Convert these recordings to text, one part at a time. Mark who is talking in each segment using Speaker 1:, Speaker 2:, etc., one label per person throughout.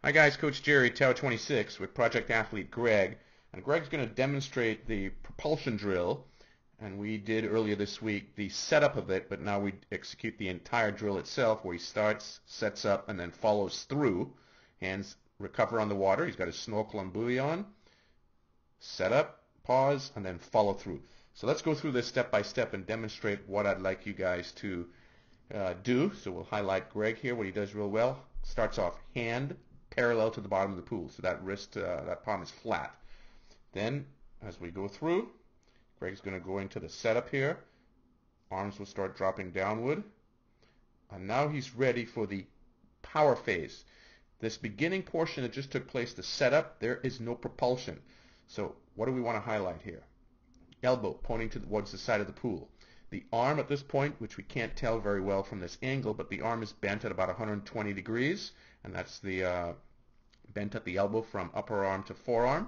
Speaker 1: Hi guys, Coach Jerry, Tower 26 with Project Athlete Greg. And Greg's going to demonstrate the propulsion drill. And we did earlier this week the setup of it, but now we execute the entire drill itself where he starts, sets up, and then follows through. Hands recover on the water. He's got his snorkel and buoy on. Set up, pause, and then follow through. So let's go through this step by step and demonstrate what I'd like you guys to do. So we'll highlight Greg here, what he does real well. Starts off hand parallel to the bottom of the pool. So that wrist, that palm is flat. Then, as we go through, Greg's going to go into the setup here. Arms will start dropping downward. And now he's ready for the power phase. This beginning portion that just took place, the setup, there is no propulsion. So what do we want to highlight here? Elbow pointing towards the side of the pool. The arm at this point, which we can't tell very well from this angle, but the arm is bent at about 120 degrees, and that's the bent at the elbow from upper arm to forearm.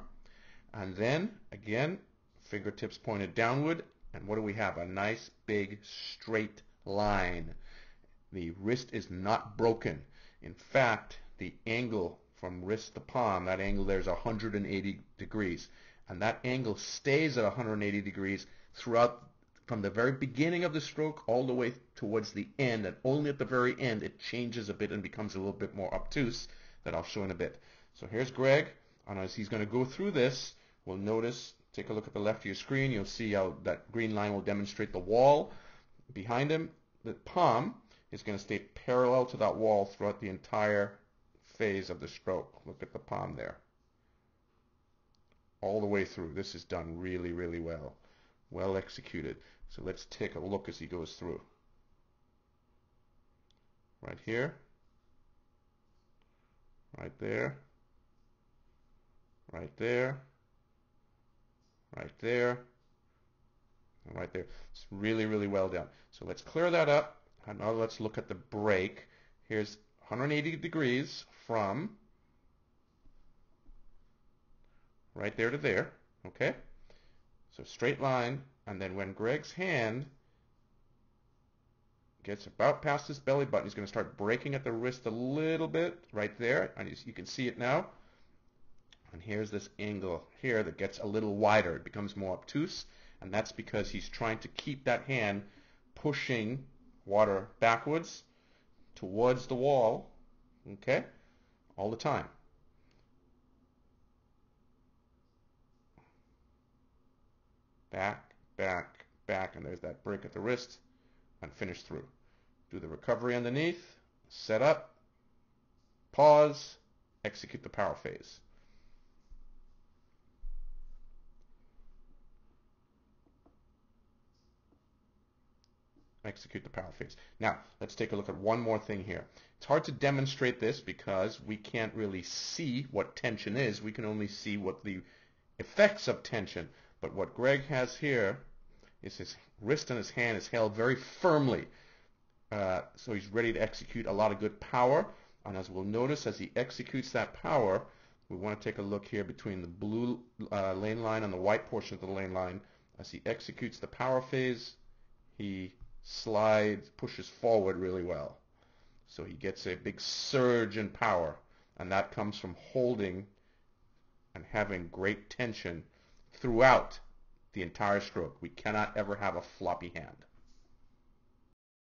Speaker 1: And then, again, fingertips pointed downward, and what do we have? A nice, big, straight line. The wrist is not broken. In fact, the angle from wrist to palm, that angle there is 180 degrees. And that angle stays at 180 degrees throughout from the very beginning of the stroke all the way towards the end, and only at the very end it changes a bit and becomes a little bit more obtuse that I'll show in a bit. So here's Greg, and as he's going to go through this, we'll notice, take a look at the left of your screen, you'll see how that green line will demonstrate the wall. Behind him, the palm is going to stay parallel to that wall throughout the entire phase of the stroke. Look at the palm there. All the way through. This is done really, really well. Well executed. So let's take a look as he goes through. Right here. Right there. Right there. Right there. And right there. It's really, really well done. So let's clear that up. And now let's look at the break. Here's 180 degrees from right there to there. Okay? So straight line. And then when Greg's hand gets about past his belly button, he's going to start breaking at the wrist a little bit right there. And you can see it now. And here's this angle here that gets a little wider. It becomes more obtuse. And that's because he's trying to keep that hand pushing water backwards towards the wall. Okay? All the time. Back, back, back, and there's that break at the wrist, and finish through. Do the recovery underneath, set up, pause, execute the power phase. Execute the power phase. Now, let's take a look at one more thing here. It's hard to demonstrate this because we can't really see what tension is. We can only see what the effects of tension. But what Greg has here is his wrist and his hand is held very firmly. So he's ready to execute a lot of good power. And as we'll notice, as he executes that power, we want to take a look here between the blue lane line and the white portion of the lane line. As he executes the power phase, he slides, pushes forward really well. So he gets a big surge in power. And that comes from holding and having great tension throughout the entire stroke. We cannot ever have a floppy hand.